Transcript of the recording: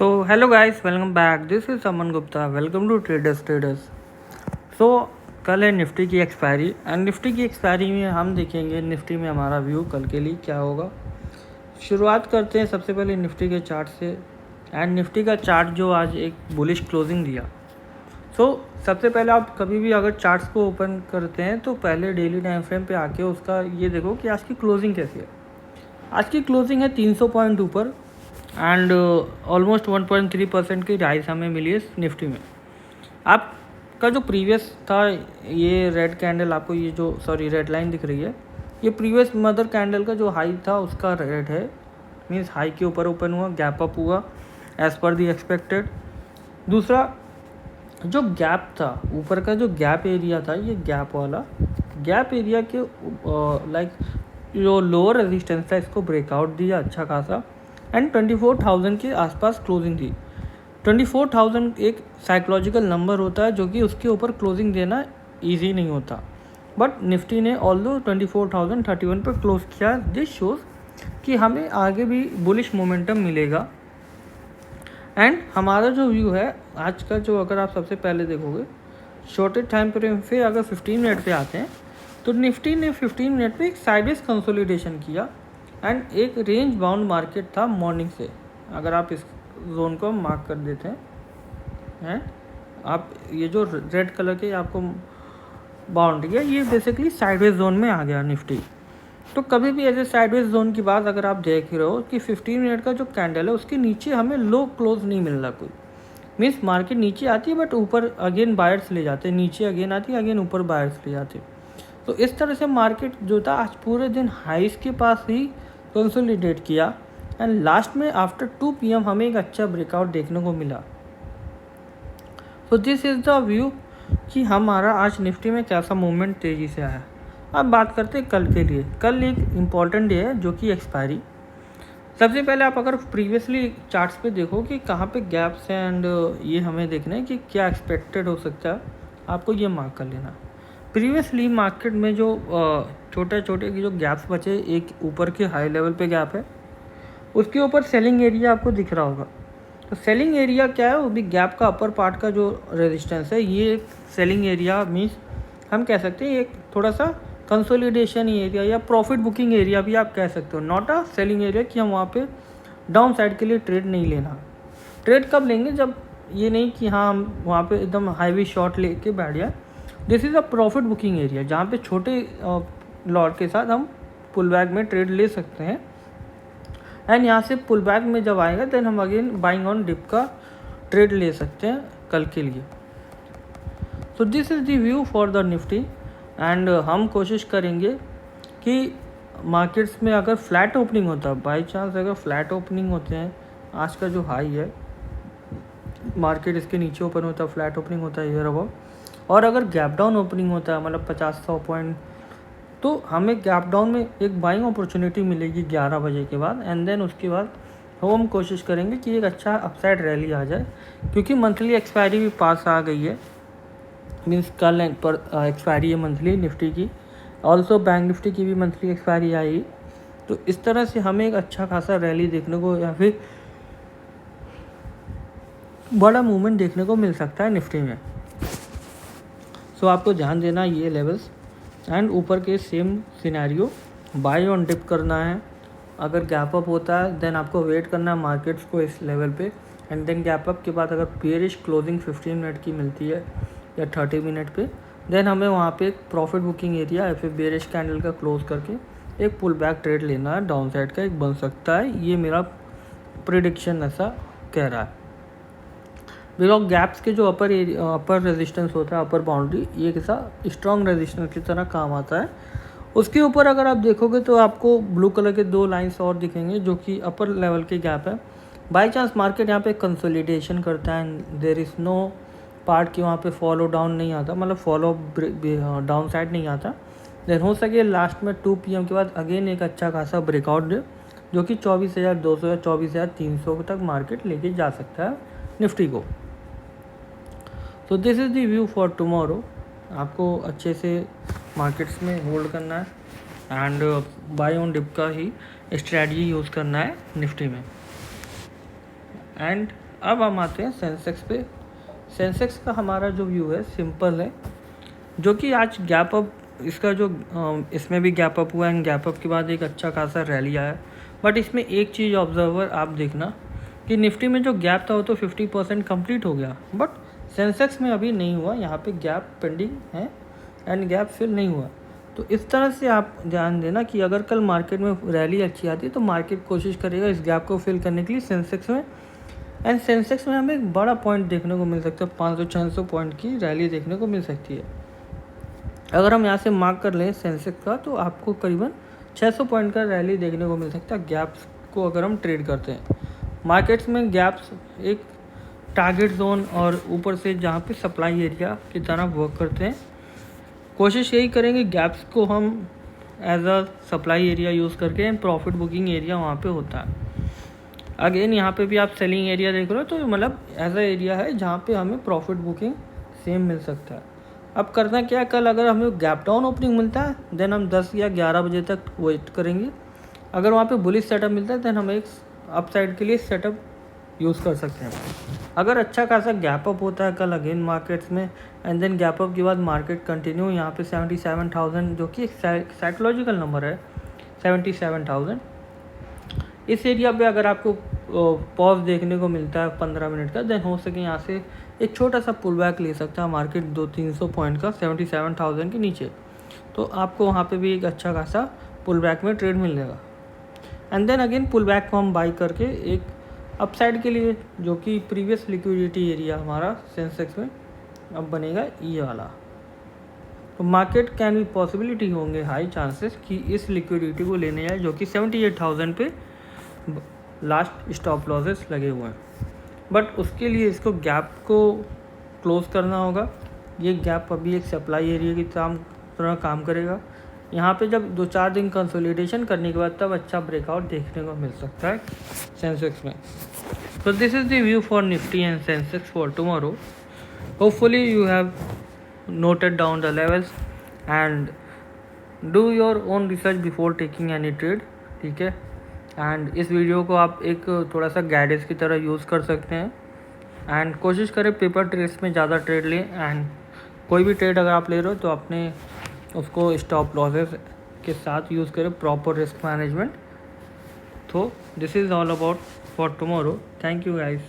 So hello guys, welcome back. This is Aman Gupta. Welcome to Traders. So कल है Nifty की expiry and Nifty की expiry में हम देखेंगे निफ्टी में हमारा व्यू कल के लिए क्या होगा। शुरुआत करते हैं सबसे पहले निफ्टी के चार्ट से एंड निफ्टी का चार्ट जो आज एक बुलिश क्लोजिंग दिया। सबसे पहले आप कभी भी अगर चार्ट्स को ओपन करते हैं तो पहले डेली टाइम फ्रेम पे आके उसका ये देखो कि आज की क्लोजिंग कैसी है। आज की क्लोजिंग है 300 पॉइंट ऊपर एंड ऑलमोस्ट 1.3% की राइज हमें मिली है निफ्टी में। आपका जो प्रीवियस था ये रेड कैंडल, आपको ये जो रेड लाइन दिख रही है, ये प्रीवियस मदर कैंडल का जो हाई था उसका रेड है, मीन्स हाई के ऊपर ओपन हुआ, गैप अप हुआ एज पर दी एक्सपेक्टेड। दूसरा जो गैप था, ऊपर का जो गैप एरिया था, ये गैप वाला गैप एरिया के लाइक जो लोअर रेजिस्टेंस था इसको ब्रेकआउट दिया अच्छा खासा एंड 24,000 के आसपास क्लोजिंग दी। 24,000 एक साइकोलॉजिकल नंबर होता है जो कि उसके ऊपर क्लोजिंग देना इजी नहीं होता, बट निफ्टी ने ऑल्दो 24,031 पर क्लोज किया। दिस शोज़ कि हमें आगे भी बुलिश मोमेंटम मिलेगा। एंड हमारा जो व्यू है आज का, जो अगर आप सबसे पहले देखोगे शॉर्टेज टाइम फ्रेम पे अगर 15 मिनट पे आते हैं तो निफ्टी ने 15 मिनट पे एक साइडवेज कंसोलिडेशन किया एंड एक रेंज बाउंड मार्केट था मॉर्निंग से। अगर आप इस जोन को मार्क कर देते हैं, आप ये जो रेड कलर के आपको बाउंड्री है, ये बेसिकली साइडवेज जोन में आ गया निफ्टी। तो कभी भी ऐसे साइडवेज जोन की बात अगर आप देख रहे हो कि 15 मिनट का जो कैंडल है उसके नीचे हमें लो क्लोज नहीं मिल रहा कोई, मीन्स मार्केट नीचे आती है बट ऊपर अगेन बायर्स ले जाते हैं, नीचे अगेन आती है अगेन ऊपर बायर्स ले जाते हैं। तो इस तरह से मार्केट जो था आज पूरे दिन हाइस के पास ही कंसोलिडेट किया एंड लास्ट में आफ्टर 2 PM हमें एक अच्छा ब्रेकआउट देखने को मिला। So this is the view कि हमारा आज निफ्टी में कैसा मूवमेंट तेज़ी से आया। अब बात करते हैं कल के लिए। कल एक इम्पॉर्टेंट डे है जो कि एक्सपायरी। सबसे पहले आप अगर प्रीवियसली चार्ट्स पे देखो कि कहाँ पे गैप्स हैं एंड ये हमें देखना है कि क्या एक्सपेक्टेड हो सकता है, आपको ये मार्क कर लेना। प्रीवियसली मार्केट में जो छोटे छोटे जो गैप्स बचे, एक ऊपर के हाई लेवल पे गैप है, उसके ऊपर सेलिंग एरिया आपको दिख रहा होगा। तो सेलिंग एरिया क्या है, वो भी गैप का अपर पार्ट का जो रेजिस्टेंस है, ये एक सेलिंग एरिया मीन्स हम कह सकते हैं एक थोड़ा सा कंसोलिडेशन एरिया या प्रॉफिट बुकिंग एरिया भी आप कह सकते हो, नॉट अ सेलिंग एरिया कि हम वहाँ पे डाउन साइड के लिए ट्रेड नहीं लेना। ट्रेड कब लेंगे, जब ये नहीं कि हाँ हम वहाँ पे एकदम हाईवी शॉर्ट लेके बैठ जाए। This is a profit booking area जहाँ पे छोटे लॉट के साथ हम पुल बैक में ट्रेड ले सकते हैं एंड यहाँ से पुल बैक में जब आएगा देन हम अगेन बाइंग ऑन डिप का ट्रेड ले सकते हैं कल के लिए। So this is the view for the Nifty and हम कोशिश करेंगे कि मार्केट्स में अगर फ्लैट ओपनिंग होता है, बाई चांस अगर फ्लैट ओपनिंग होते हैं, आज का जो हाई है मार्केट इसके नीचे ओपन होता है, फ्लैट ओपनिंग होता है ईयर अबव, और अगर गैप डाउन ओपनिंग होता है मतलब 50-100 पॉइंट, तो हमें गैप डाउन में एक बाइंग अपॉर्चुनिटी मिलेगी 11 बजे के बाद एंड देन उसके बाद हम कोशिश करेंगे कि एक अच्छा अपसाइड रैली आ जाए, क्योंकि मंथली एक्सपायरी भी पास आ गई है, मीन्स कल पर एक्सपायरी है मंथली निफ्टी की, ऑल्सो बैंक निफ्टी की भी मंथली एक्सपायरी आई। तो इस तरह से हमें एक अच्छा खासा रैली देखने को या फिर बड़ा मूवमेंट देखने को मिल सकता है निफ्टी में। सो आपको ध्यान देना ये लेवल्स एंड ऊपर के same scenario, buy on dip करना है। अगर गैप अप होता है देन आपको वेट करना है मार्केट्स को इस लेवल पे एंड देन गैप अप के बाद अगर बेयरिश क्लोजिंग 15 मिनट की मिलती है या 30 मिनट पे, देन हमें वहाँ पे एक प्रॉफिट बुकिंग एरिया या फिर बेयरिश कैंडल का क्लोज करके एक पुल बैक ट्रेड लेना है, डाउन साइड का एक बन सकता है। ये मेरा प्रिडिक्शन ऐसा कह रहा है। बिकॉज गैप्स के जो अपर रेजिस्टेंस होता है, अपर बाउंड्री, ये कैसा स्ट्रॉन्ग रेजिस्टेंस की तरह काम आता है। उसके ऊपर अगर आप देखोगे तो आपको ब्लू कलर के 2 लाइंस और दिखेंगे जो कि अपर लेवल के गैप है। बाई चांस मार्केट यहाँ पे कंसोलिडेशन करता है, देयर इज़ नो पार्ट कि वहाँ पे फॉलो डाउन नहीं आता, मतलब फॉलो डाउन साइड नहीं आता, देन हो सके लास्ट में 2 PM के बाद अगेन एक अच्छा खासा ब्रेकआउट दे जो कि 24,200 या 24,300 तक मार्केट लेके जा सकता है निफ्टी को। तो this is the view for tomorrow. आपको अच्छे से मार्केट्स में होल्ड करना है एंड बाय ऑन डिप का ही स्ट्रैटेजी यूज़ करना है निफ्टी में। एंड अब हम आते हैं सेंसेक्स पे। सेंसेक्स का हमारा जो व्यू है सिंपल है, जो कि आज गैप अप, इसका जो इसमें भी गैप अप हुआ एंड गैप अप के बाद एक अच्छा खासा रैली आया। बट इसमें एक चीज़ ऑब्जर्वर आप देखना कि निफ्टी में जो गैप था वो तो 50% कंप्लीट हो गया, बट सेंसेक्स में अभी नहीं हुआ। यहाँ पे गैप पेंडिंग है एंड गैप फिल नहीं हुआ। तो इस तरह से आप ध्यान देना कि अगर कल मार्केट में रैली अच्छी आती है तो मार्केट कोशिश करेगा इस गैप को फिल करने के लिए सेंसेक्स में। एंड सेंसेक्स में हमें एक बड़ा पॉइंट देखने को मिल सकता है, 500-600 पॉइंट की रैली देखने को मिल सकती है। अगर हम यहाँ से मार्क कर लें सेंसेक्स का तो आपको करीबन 600 पॉइंट का रैली देखने को मिल सकता है गैप्स को अगर हम ट्रेड करते हैं। मार्केट्स में गैप्स एक टारगेट जोन और ऊपर से जहाँ पे सप्लाई एरिया की तरह वर्क करते हैं। कोशिश यही करेंगे गैप्स को हम as a supply area use करके प्रॉफिट बुकिंग एरिया वहाँ पे होता है। अगेन यहाँ पे भी आप सेलिंग एरिया देख रहे हो तो मतलब एज अ एरिया है जहाँ पे हमें प्रॉफिट बुकिंग सेम मिल सकता है। अब करना क्या है, कल अगर हमें गैप डाउन ओपनिंग मिलता है देन हम 10 या 11 बजे तक वेट करेंगे। अगर वहाँ पे बुलिश सेटअप मिलता है देन हम एक अपसाइड के लिए सेटअप यूज़ कर सकते हैं। अगर अच्छा खासा गैप अप होता है कल अगेन मार्केट्स में एंड देन गैप अप के बाद मार्केट कंटिन्यू यहाँ पे 77,000 जो कि एक साइकोलॉजिकल नंबर है 77,000, इस एरिया पे अगर आपको पॉज देखने को मिलता है 15 मिनट का देन हो सके यहाँ से एक छोटा सा पुल बैक ले सकता है मार्केट 200-300 पॉइंट का 77,000 के नीचे। तो आपको वहाँ पे भी एक अच्छा खासा पुल बैक में ट्रेड मिल जाएगा and then again pull back को हम बाई करके एक अपसाइड के लिए जो कि प्रीवियस लिक्विडिटी एरिया हमारा सेंसेक्स में अब बनेगा ये वाला। तो मार्केट कैन भी पॉसिबिलिटी होंगे हाई चांसेस कि इस लिक्विडिटी को लेने जाए जो कि 78,000 पे लास्ट स्टॉप लॉसेस लगे हुए हैं। बट उसके लिए इसको गैप को क्लोज करना होगा। ये गैप अभी एक सप्लाई एरिया की तरह काम करेगा। यहाँ पे जब 2-4 दिन कंसोलिडेशन करने के बाद तब अच्छा ब्रेकआउट देखने को मिल सकता है सेंसेक्स में। So this is the view for Nifty and Sensex for tomorrow. Hopefully you have noted down the levels and do your own research before taking any trade, ठीक है। एंड इस वीडियो को आप एक थोड़ा सा गाइडेंस की तरह यूज़ कर सकते हैं एंड कोशिश करें पेपर ट्रेड्स में ज़्यादा ट्रेड लें एंड कोई भी ट्रेड अगर आप ले रहे हो तो अपने उसको स्टॉप लॉसेस के साथ यूज़ करें, प्रॉपर रिस्क मैनेजमेंट। तो this is all about for tomorrow. Thank you guys.